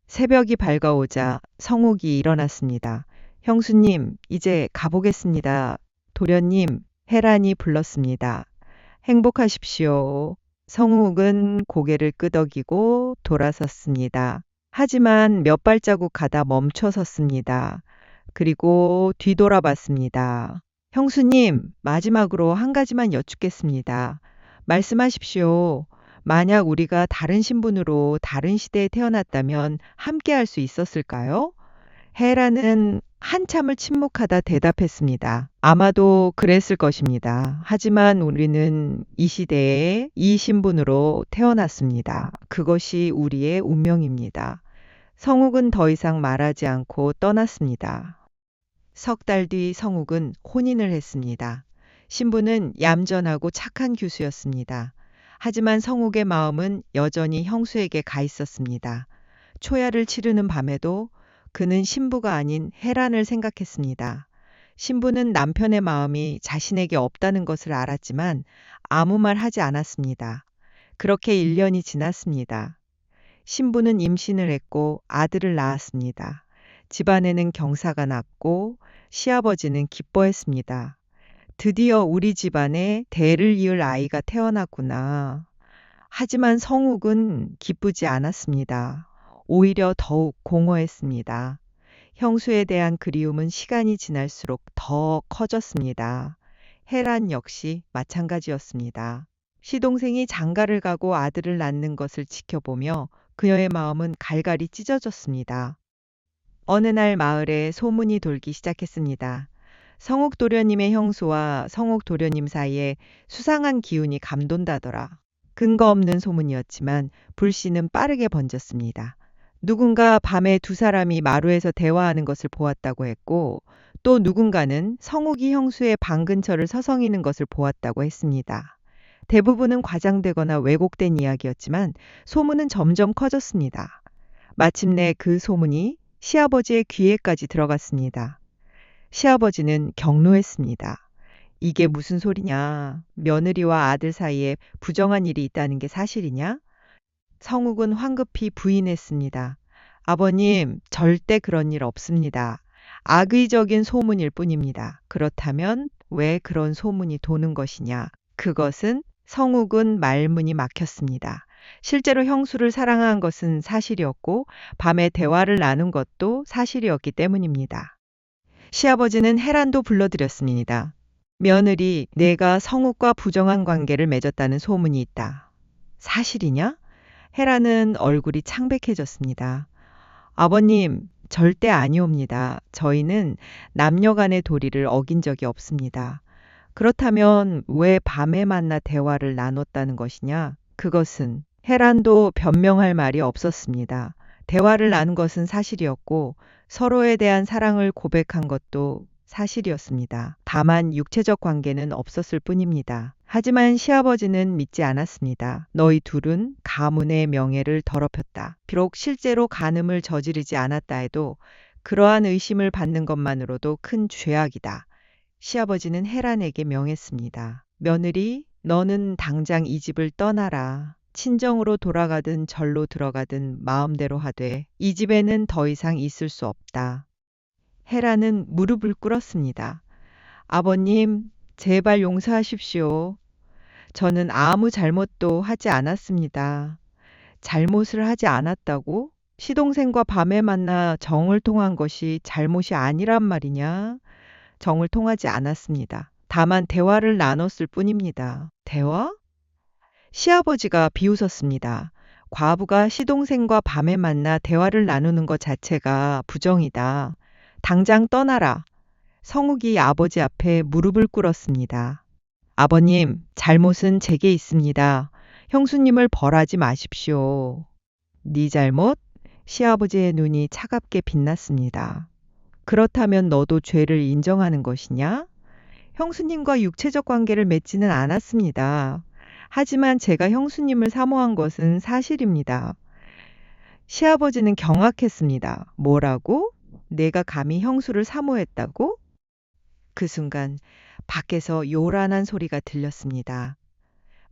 새벽이 밝아오자 성욱이 일어났습니다. 형수님, 이제 가보겠습니다. 도련님, 혜란이 불렀습니다. 행복하십시오. 성욱은 고개를 끄덕이고 돌아섰습니다. 하지만 몇 발자국 가다 멈춰 섰습니다. 그리고 뒤돌아봤습니다. 형수님, 마지막으로 한 가지만 여쭙겠습니다. 말씀하십시오. 만약 우리가 다른 신분으로 다른 시대에 태어났다면 함께 할 수 있었을까요? 헤라는 한참을 침묵하다 대답했습니다. 아마도 그랬을 것입니다. 하지만 우리는 이 시대에 이 신분으로 태어났습니다. 그것이 우리의 운명입니다. 성욱은 더 이상 말하지 않고 떠났습니다. 석 달 뒤 성욱은 혼인을 했습니다. 신부는 얌전하고 착한 교수였습니다. 하지만 성욱의 마음은 여전히 형수에게 가 있었습니다. 초야를 치르는 밤에도 그는 신부가 아닌 헤란을 생각했습니다. 신부는 남편의 마음이 자신에게 없다는 것을 알았지만 아무 말 하지 않았습니다. 그렇게 1년이 지났습니다. 신부는 임신을 했고 아들을 낳았습니다. 집안에는 경사가 났고 시아버지는 기뻐했습니다. 드디어 우리 집안에 대를 이을 아이가 태어났구나. 하지만 성욱은 기쁘지 않았습니다. 오히려 더욱 공허했습니다. 형수에 대한 그리움은 시간이 지날수록 더 커졌습니다. 헤란 역시 마찬가지였습니다. 시동생이 장가를 가고 아들을 낳는 것을 지켜보며 그녀의 마음은 갈갈이 찢어졌습니다. 어느 날 마을에 소문이 돌기 시작했습니다. 성욱 도련님의 형수와 성욱 도련님 사이에 수상한 기운이 감돈다더라. 근거 없는 소문이었지만 불씨는 빠르게 번졌습니다. 누군가 밤에 두 사람이 마루에서 대화하는 것을 보았다고 했고 또 누군가는 성욱이 형수의 방 근처를 서성이는 것을 보았다고 했습니다. 대부분은 과장되거나 왜곡된 이야기였지만 소문은 점점 커졌습니다. 마침내 그 소문이 시아버지의 귀에까지 들어갔습니다. 시아버지는 격노했습니다. 이게 무슨 소리냐? 며느리와 아들 사이에 부정한 일이 있다는 게 사실이냐? 성욱은 황급히 부인했습니다. 아버님, 절대 그런 일 없습니다. 악의적인 소문일 뿐입니다. 그렇다면 왜 그런 소문이 도는 것이냐? 그것은 성욱은 말문이 막혔습니다. 실제로 형수를 사랑한 것은 사실이었고 밤에 대화를 나눈 것도 사실이었기 때문입니다. 시아버지는 헤란도 불러들였습니다. 며느리, 내가 성욱과 부정한 관계를 맺었다는 소문이 있다. 사실이냐? 헤라는 얼굴이 창백해졌습니다. 아버님, 절대 아니옵니다. 저희는 남녀 간의 도리를 어긴 적이 없습니다. 그렇다면 왜 밤에 만나 대화를 나눴다는 것이냐? 그것은 헤란도 변명할 말이 없었습니다. 대화를 나눈 것은 사실이었고 서로에 대한 사랑을 고백한 것도 사실이었습니다. 다만 육체적 관계는 없었을 뿐입니다. 하지만 시아버지는 믿지 않았습니다. 너희 둘은 가문의 명예를 더럽혔다. 비록 실제로 간음을 저지르지 않았다 해도 그러한 의심을 받는 것만으로도 큰 죄악이다. 시아버지는 헤란에게 명했습니다. 며느리, 너는 당장 이 집을 떠나라. 친정으로 돌아가든 절로 들어가든 마음대로 하되 이 집에는 더 이상 있을 수 없다. 헤라는 무릎을 꿇었습니다. 아버님, 제발 용서하십시오. 저는 아무 잘못도 하지 않았습니다. 잘못을 하지 않았다고? 시동생과 밤에 만나 정을 통한 것이 잘못이 아니란 말이냐? 정을 통하지 않았습니다. 다만 대화를 나눴을 뿐입니다. 대화? 시아버지가 비웃었습니다. 과부가 시동생과 밤에 만나 대화를 나누는 것 자체가 부정이다. 당장 떠나라. 성욱이 아버지 앞에 무릎을 꿇었습니다. 아버님, 잘못은 제게 있습니다. 형수님을 벌하지 마십시오. 네 잘못? 시아버지의 눈이 차갑게 빛났습니다. 그렇다면 너도 죄를 인정하는 것이냐? 형수님과 육체적 관계를 맺지는 않았습니다. 하지만 제가 형수님을 사모한 것은 사실입니다. 시아버지는 경악했습니다. 뭐라고? 내가 감히 형수를 사모했다고? 그 순간 밖에서 요란한 소리가 들렸습니다.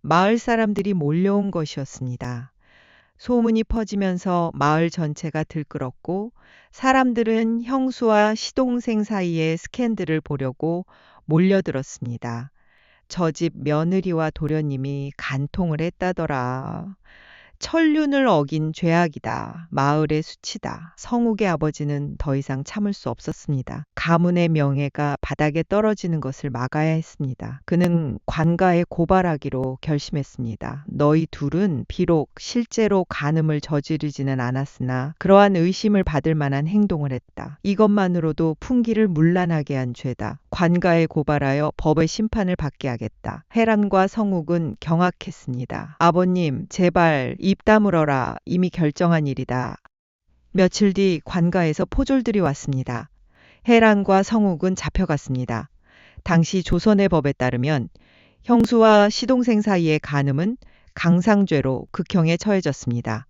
마을 사람들이 몰려온 것이었습니다. 소문이 퍼지면서 마을 전체가 들끓었고 사람들은 형수와 시동생 사이의 스캔들을 보려고 몰려들었습니다. 저 집 며느리와 도련님이 간통을 했다더라. 천륜을 어긴 죄악이다. 마을의 수치다. 성욱의 아버지는 더 이상 참을 수 없었습니다. 가문의 명예가 바닥에 떨어지는 것을 막아야 했습니다. 그는 관가에 고발하기로 결심했습니다. 너희 둘은 비록 실제로 간음을 저지르지는 않았으나 그러한 의심을 받을 만한 행동을 했다. 이것만으로도 풍기를 문란하게 한 죄다. 관가에 고발하여 법의 심판을 받게 하겠다. 해란과 성욱은 경악했습니다. 아버님, 제발 입 다물어라. 이미 결정한 일이다. 며칠 뒤 관가에서 포졸들이 왔습니다. 해란과 성욱은 잡혀갔습니다. 당시 조선의 법에 따르면 형수와 시동생 사이의 간음은 강상죄로 극형에 처해졌습니다.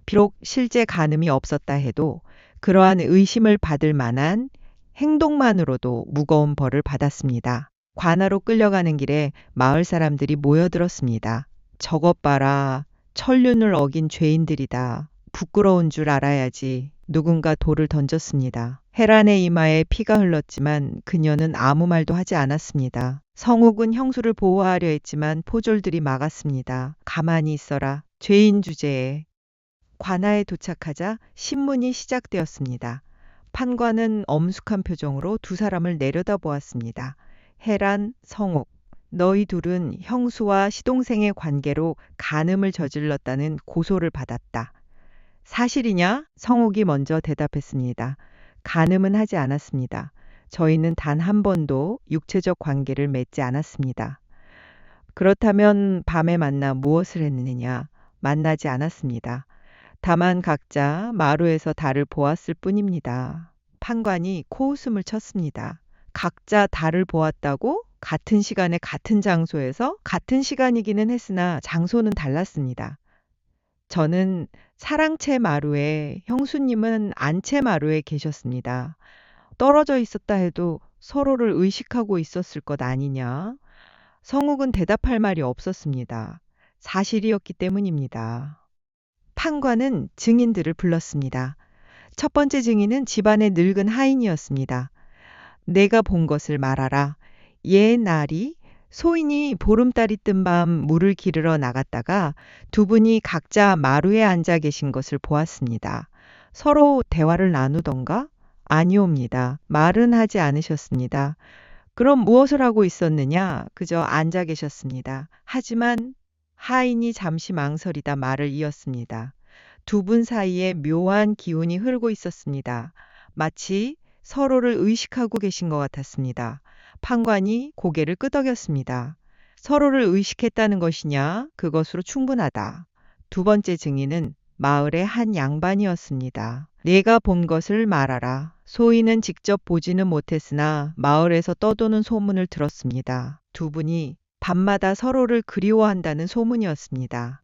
비록 실제 간음이 없었다 해도 그러한 의심을 받을 만한 행동만으로도 무거운 벌을 받았습니다. 관하로 끌려가는 길에 마을 사람들이 모여들었습니다. 저것 봐라. 천륜을 어긴 죄인들이다. 부끄러운 줄 알아야지. 누군가 돌을 던졌습니다. 해란의 이마에 피가 흘렀지만 그녀는 아무 말도 하지 않았습니다. 성욱은 형수를 보호하려 했지만 포졸들이 막았습니다. 가만히 있어라. 죄인 주제에. 관아에 도착하자 신문이 시작되었습니다. 판관은 엄숙한 표정으로 두 사람을 내려다보았습니다. 해란, 성욱. 너희 둘은 형수와 시동생의 관계로 간음을 저질렀다는 고소를 받았다. 사실이냐? 성욱이 먼저 대답했습니다. 간음은 하지 않았습니다. 저희는 단 한 번도 육체적 관계를 맺지 않았습니다. 그렇다면 밤에 만나 무엇을 했느냐? 만나지 않았습니다. 다만 각자 마루에서 달을 보았을 뿐입니다. 판관이 코웃음을 쳤습니다. 각자 달을 보았다고? 같은 시간에 같은 장소에서? 같은 시간이기는 했으나 장소는 달랐습니다. 저는 사랑채 마루에, 형수님은 안채 마루에 계셨습니다. 떨어져 있었다 해도 서로를 의식하고 있었을 것 아니냐? 성욱은 대답할 말이 없었습니다. 사실이었기 때문입니다. 판관은 증인들을 불렀습니다. 첫 번째 증인은 집안의 늙은 하인이었습니다. 내가 본 것을 말하라. 옛날이 소인이 보름달이 뜬 밤 물을 기르러 나갔다가 두 분이 각자 마루에 앉아 계신 것을 보았습니다. 서로 대화를 나누던가? 아니옵니다. 말은 하지 않으셨습니다. 그럼 무엇을 하고 있었느냐? 그저 앉아 계셨습니다. 하지만 하인이 잠시 망설이다 말을 이었습니다. 두 분 사이에 묘한 기운이 흐르고 있었습니다. 마치 서로를 의식하고 계신 것 같았습니다. 판관이 고개를 끄덕였습니다. 서로를 의식했다는 것이냐? 그것으로 충분하다. 두 번째 증인은 마을의 한 양반이었습니다. 내가 본 것을 말하라. 소인은 직접 보지는 못했으나 마을에서 떠도는 소문을 들었습니다. 두 분이 밤마다 서로를 그리워한다는 소문이었습니다.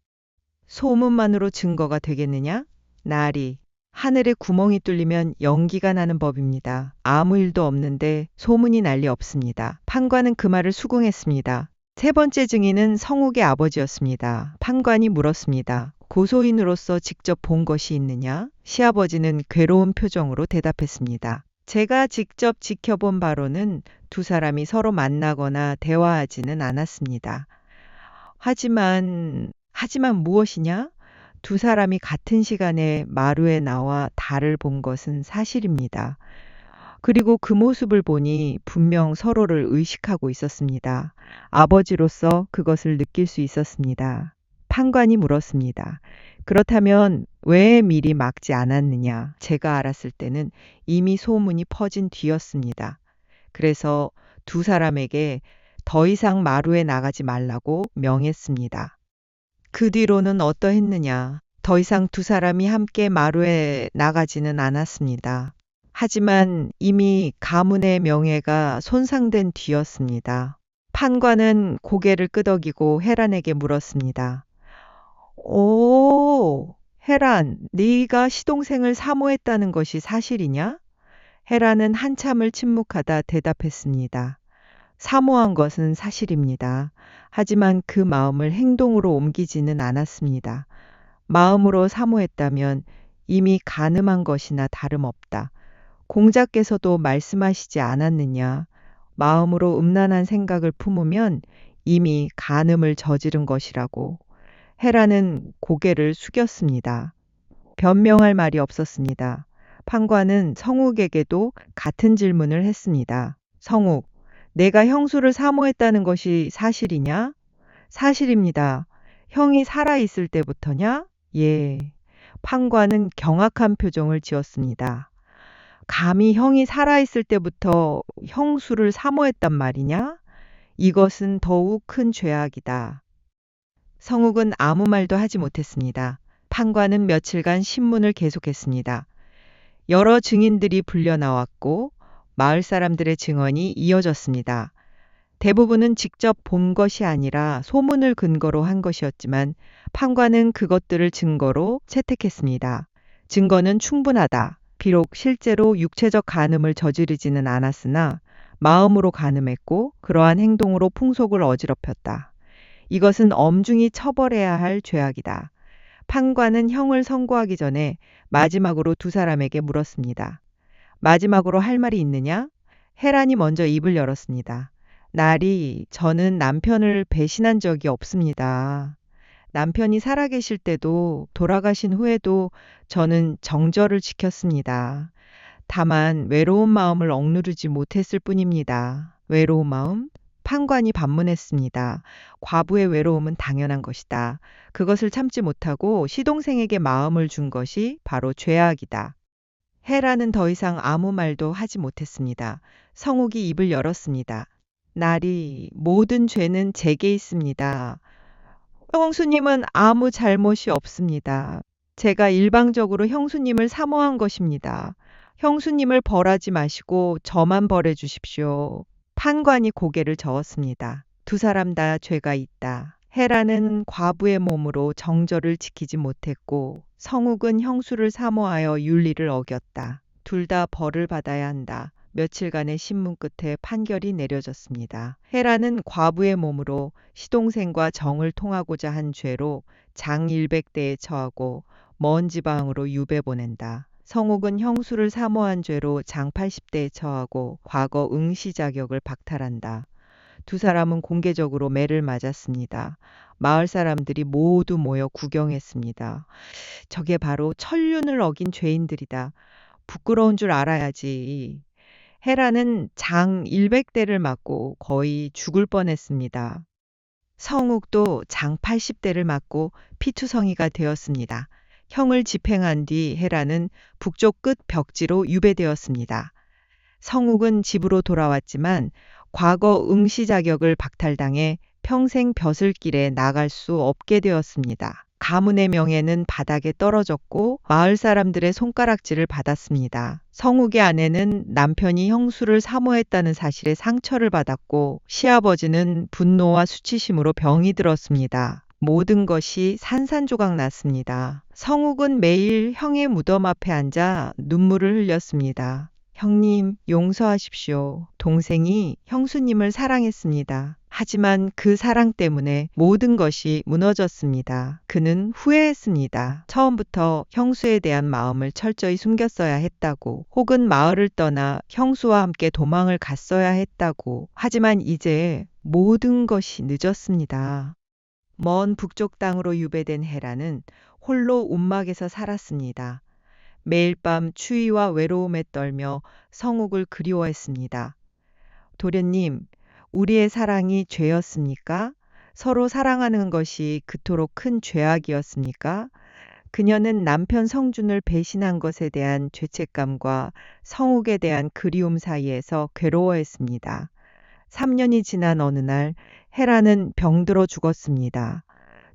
소문만으로 증거가 되겠느냐? 나리. 하늘에 구멍이 뚫리면 연기가 나는 법입니다. 아무 일도 없는데 소문이 날 리 없습니다. 판관은 그 말을 수긍했습니다. 세 번째 증인은 성욱의 아버지였습니다. 판관이 물었습니다. 고소인으로서 직접 본 것이 있느냐? 시아버지는 괴로운 표정으로 대답했습니다. 제가 직접 지켜본 바로는 두 사람이 서로 만나거나 대화하지는 않았습니다. 하지만 무엇이냐? 두 사람이 같은 시간에 마루에 나와 달을 본 것은 사실입니다. 그리고 그 모습을 보니 분명 서로를 의식하고 있었습니다. 아버지로서 그것을 느낄 수 있었습니다. 판관이 물었습니다. 그렇다면 왜 미리 막지 않았느냐? 제가 알았을 때는 이미 소문이 퍼진 뒤였습니다. 그래서 두 사람에게 더 이상 마루에 나가지 말라고 명했습니다. 그 뒤로는 어떠했느냐? 더 이상 두 사람이 함께 마루에 나가지는 않았습니다. 하지만 이미 가문의 명예가 손상된 뒤였습니다. 판관은 고개를 끄덕이고 해란에게 물었습니다. 오, 해란, 네가 시동생을 사모했다는 것이 사실이냐? 해란은 한참을 침묵하다 대답했습니다. 사모한 것은 사실입니다. 하지만 그 마음을 행동으로 옮기지는 않았습니다. 마음으로 사모했다면 이미 간음한 것이나 다름없다. 공자께서도 말씀하시지 않았느냐. 마음으로 음란한 생각을 품으면 이미 간음을 저지른 것이라고. 헤라는 고개를 숙였습니다. 변명할 말이 없었습니다. 판관은 성욱에게도 같은 질문을 했습니다. 성욱, 내가 형수를 사모했다는 것이 사실이냐? 사실입니다. 형이 살아있을 때부터냐? 예. 판관은 경악한 표정을 지었습니다. 감히 형이 살아있을 때부터 형수를 사모했단 말이냐? 이것은 더욱 큰 죄악이다. 성욱은 아무 말도 하지 못했습니다. 판관은 며칠간 신문을 계속했습니다. 여러 증인들이 불려 나왔고 마을 사람들의 증언이 이어졌습니다. 대부분은 직접 본 것이 아니라 소문을 근거로 한 것이었지만 판관은 그것들을 증거로 채택했습니다. 증거는 충분하다. 비록 실제로 육체적 간음을 저지르지는 않았으나 마음으로 간음했고 그러한 행동으로 풍속을 어지럽혔다. 이것은 엄중히 처벌해야 할 죄악이다. 판관은 형을 선고하기 전에 마지막으로 두 사람에게 물었습니다. 마지막으로 할 말이 있느냐? 헤란이 먼저 입을 열었습니다. 날이 저는 남편을 배신한 적이 없습니다. 남편이 살아계실 때도 돌아가신 후에도 저는 정절을 지켰습니다. 다만 외로운 마음을 억누르지 못했을 뿐입니다. 외로운 마음? 판관이 반문했습니다. 과부의 외로움은 당연한 것이다. 그것을 참지 못하고 시동생에게 마음을 준 것이 바로 죄악이다. 헤라는 더 이상 아무 말도 하지 못했습니다. 성욱이 입을 열었습니다. 날이 모든 죄는 제게 있습니다. 형수님은 아무 잘못이 없습니다. 제가 일방적으로 형수님을 사모한 것입니다. 형수님을 벌하지 마시고 저만 벌해 주십시오. 판관이 고개를 저었습니다. 두 사람 다 죄가 있다. 헤라는 과부의 몸으로 정절을 지키지 못했고 성욱은 형수를 사모하여 윤리를 어겼다. 둘 다 벌을 받아야 한다. 며칠간의 신문 끝에 판결이 내려졌습니다. 헤라는 과부의 몸으로 시동생과 정을 통하고자 한 죄로 장 100대에 처하고 먼 지방으로 유배 보낸다. 성욱은 형수를 사모한 죄로 장 80대에 처하고 과거 응시 자격을 박탈한다. 두 사람은 공개적으로 매를 맞았습니다. 마을 사람들이 모두 모여 구경했습니다. 저게 바로 천륜을 어긴 죄인들이다. 부끄러운 줄 알아야지. 헤라는 장 100대를 맞고 거의 죽을 뻔했습니다. 성욱도 장 80대를 맞고 피투성이가 되었습니다. 형을 집행한 뒤 헤라는 북쪽 끝 벽지로 유배되었습니다. 성욱은 집으로 돌아왔지만 과거 응시 자격을 박탈당해 평생 벼슬길에 나갈 수 없게 되었습니다. 가문의 명예는 바닥에 떨어졌고 마을 사람들의 손가락질을 받았습니다. 성욱의 아내는 남편이 형수를 사모했다는 사실에 상처를 받았고 시아버지는 분노와 수치심으로 병이 들었습니다. 모든 것이 산산조각 났습니다. 성욱은 매일 형의 무덤 앞에 앉아 눈물을 흘렸습니다. 형님, 용서하십시오. 동생이 형수님을 사랑했습니다. 하지만 그 사랑 때문에 모든 것이 무너졌습니다. 그는 후회했습니다. 처음부터 형수에 대한 마음을 철저히 숨겼어야 했다고, 혹은 마을을 떠나 형수와 함께 도망을 갔어야 했다고. 하지만 이제 모든 것이 늦었습니다. 먼 북쪽 땅으로 유배된 헤라는 홀로 움막에서 살았습니다. 매일 밤 추위와 외로움에 떨며 성욱을 그리워했습니다. 도련님, 우리의 사랑이 죄였습니까? 서로 사랑하는 것이 그토록 큰 죄악이었습니까? 그녀는 남편 성준을 배신한 것에 대한 죄책감과 성욱에 대한 그리움 사이에서 괴로워했습니다. 3년이 지난 어느 날 헤라는 병들어 죽었습니다.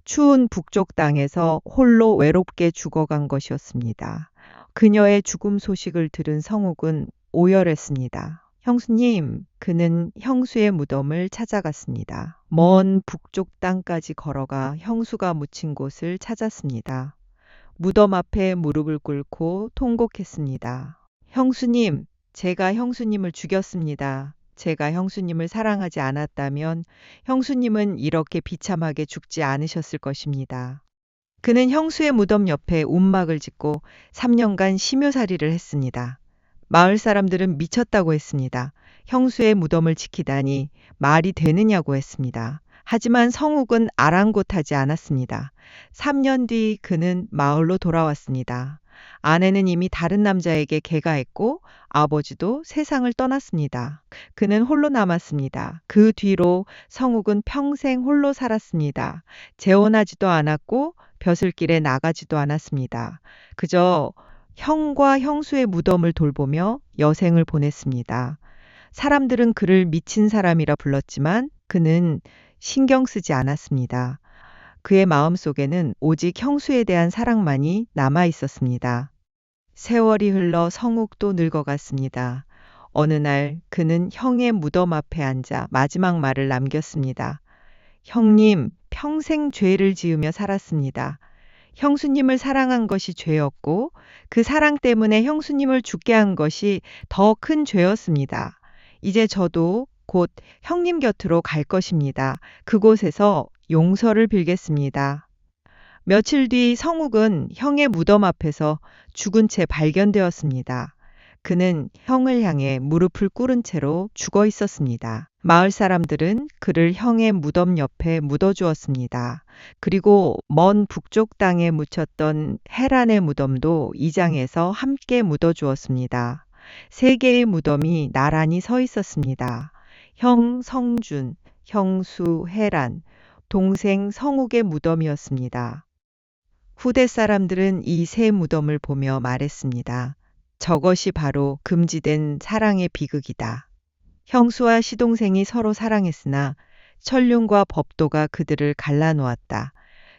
추운 북쪽 땅에서 홀로 외롭게 죽어간 것이었습니다. 그녀의 죽음 소식을 들은 성욱은 오열했습니다. 형수님, 그는 형수의 무덤을 찾아갔습니다. 먼 북쪽 땅까지 걸어가 형수가 묻힌 곳을 찾았습니다. 무덤 앞에 무릎을 꿇고 통곡했습니다. 형수님, 제가 형수님을 죽였습니다. 제가 형수님을 사랑하지 않았다면 형수님은 이렇게 비참하게 죽지 않으셨을 것입니다. 그는 형수의 무덤 옆에 움막을 짓고 3년간 심요살이를 했습니다. 마을 사람들은 미쳤다고 했습니다. 형수의 무덤을 지키다니 말이 되느냐고 했습니다. 하지만 성욱은 아랑곳하지 않았습니다. 3년 뒤 그는 마을로 돌아왔습니다. 아내는 이미 다른 남자에게 개가했고 아버지도 세상을 떠났습니다. 그는 홀로 남았습니다. 그 뒤로 성욱은 평생 홀로 살았습니다. 재혼하지도 않았고 벼슬길에 나가지도 않았습니다. 그저 형과 형수의 무덤을 돌보며 여생을 보냈습니다. 사람들은 그를 미친 사람이라 불렀지만 그는 신경 쓰지 않았습니다. 그의 마음속에는 오직 형수에 대한 사랑만이 남아 있었습니다. 세월이 흘러 성욱도 늙어갔습니다. 어느 날 그는 형의 무덤 앞에 앉아 마지막 말을 남겼습니다. 형님, 평생 죄를 지으며 살았습니다. 형수님을 사랑한 것이 죄였고 그 사랑 때문에 형수님을 죽게 한 것이 더 큰 죄였습니다. 이제 저도 곧 형님 곁으로 갈 것입니다. 그곳에서 용서를 빌겠습니다. 며칠 뒤 성욱은 형의 무덤 앞에서 죽은 채 발견되었습니다. 그는 형을 향해 무릎을 꿇은 채로 죽어 있었습니다. 마을 사람들은 그를 형의 무덤 옆에 묻어주었습니다. 그리고 먼 북쪽 땅에 묻혔던 헤란의 무덤도 이 장에서 함께 묻어주었습니다. 세 개의 무덤이 나란히 서 있었습니다. 형 성준, 형수 헤란, 동생 성욱의 무덤이었습니다. 후대 사람들은 이 세 무덤을 보며 말했습니다. 저것이 바로 금지된 사랑의 비극이다. 형수와 시동생이 서로 사랑했으나 천륜과 법도가 그들을 갈라놓았다.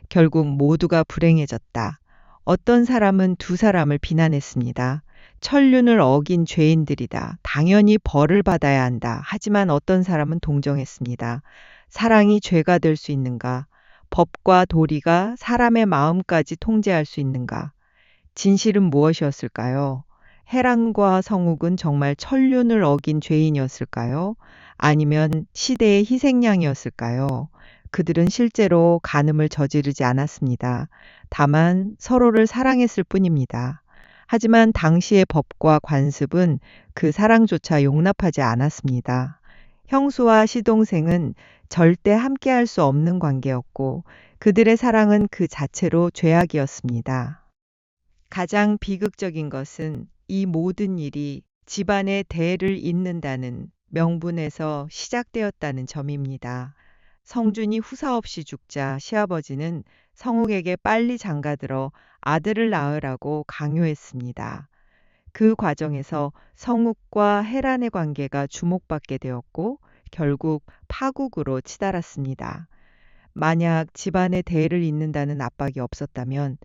결국 모두가 불행해졌다. 어떤 사람은 두 사람을 비난했습니다. 천륜을 어긴 죄인들이다. 당연히 벌을 받아야 한다. 하지만 어떤 사람은 동정했습니다. 사랑이 죄가 될 수 있는가? 법과 도리가 사람의 마음까지 통제할 수 있는가? 진실은 무엇이었을까요? 헤란과 성욱은 정말 천륜을 어긴 죄인이었을까요? 아니면 시대의 희생양이었을까요? 그들은 실제로 간음을 저지르지 않았습니다. 다만 서로를 사랑했을 뿐입니다. 하지만 당시의 법과 관습은 그 사랑조차 용납하지 않았습니다. 형수와 시동생은 절대 함께할 수 없는 관계였고 그들의 사랑은 그 자체로 죄악이었습니다. 가장 비극적인 것은 이 모든 일이 집안의 대를 잇는다는 명분에서 시작되었다는 점입니다. 성준이 후사 없이 죽자 시아버지는 성욱에게 빨리 장가들어 아들을 낳으라고 강요했습니다. 그 과정에서 성욱과 헤란의 관계가 주목받게 되었고 결국 파국으로 치달았습니다. 만약 집안의 대를 잇는다는 압박이 없었다면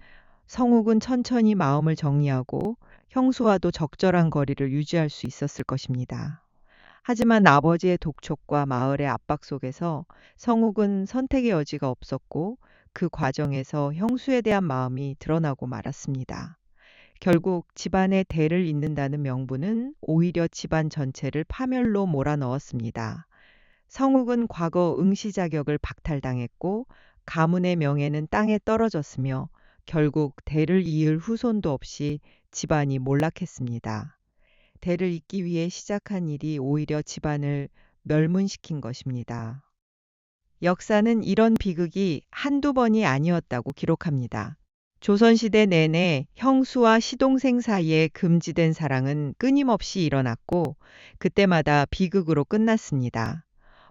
성욱은 천천히 마음을 정리하고 형수와도 적절한 거리를 유지할 수 있었을 것입니다. 하지만 아버지의 독촉과 마을의 압박 속에서 성욱은 선택의 여지가 없었고 그 과정에서 형수에 대한 마음이 드러나고 말았습니다. 결국 집안의 대를 잇는다는 명분은 오히려 집안 전체를 파멸로 몰아넣었습니다. 성욱은 과거 응시 자격을 박탈당했고 가문의 명예는 땅에 떨어졌으며 결국 대를 이을 후손도 없이 집안이 몰락했습니다. 대를 잇기 위해 시작한 일이 오히려 집안을 멸문시킨 것입니다. 역사는 이런 비극이 한두 번이 아니었다고 기록합니다. 조선시대 내내 형수와 시동생 사이에 금지된 사랑은 끊임없이 일어났고 그때마다 비극으로 끝났습니다.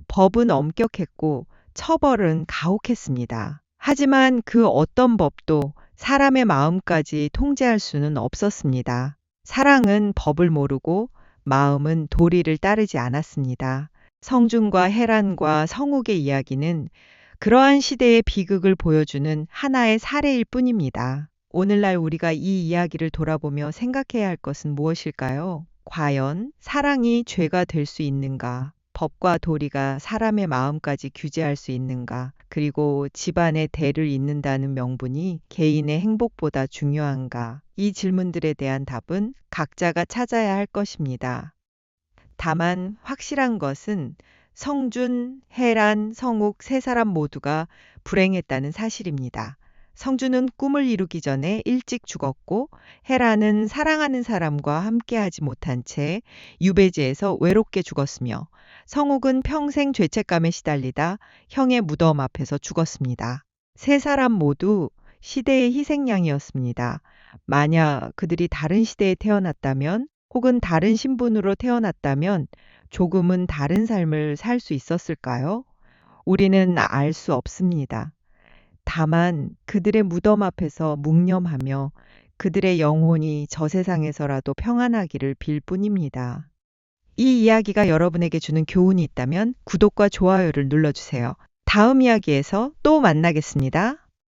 법은 엄격했고 처벌은 가혹했습니다. 하지만 그 어떤 법도 사람의 마음까지 통제할 수는 없었습니다. 사랑은 법을 모르고 마음은 도리를 따르지 않았습니다. 성준과 헤란과 성욱의 이야기는 그러한 시대의 비극을 보여주는 하나의 사례일 뿐입니다. 오늘날 우리가 이 이야기를 돌아보며 생각해야 할 것은 무엇일까요? 과연 사랑이 죄가 될 수 있는가? 법과 도리가 사람의 마음까지 규제할 수 있는가? 그리고 집안의 대를 잇는다는 명분이 개인의 행복보다 중요한가? 이 질문들에 대한 답은 각자가 찾아야 할 것입니다. 다만 확실한 것은 성준, 혜란, 성욱 세 사람 모두가 불행했다는 사실입니다. 성준은 꿈을 이루기 전에 일찍 죽었고, 혜란은 사랑하는 사람과 함께하지 못한 채 유배지에서 외롭게 죽었으며, 성욱은 평생 죄책감에 시달리다 형의 무덤 앞에서 죽었습니다. 세 사람 모두 시대의 희생양이었습니다. 만약 그들이 다른 시대에 태어났다면, 혹은 다른 신분으로 태어났다면 조금은 다른 삶을 살 수 있었을까요? 우리는 알 수 없습니다. 다만 그들의 무덤 앞에서 묵념하며 그들의 영혼이 저 세상에서라도 평안하기를 빌 뿐입니다. 이 이야기가 여러분에게 주는 교훈이 있다면 구독과 좋아요를 눌러주세요. 다음 이야기에서 또 만나겠습니다.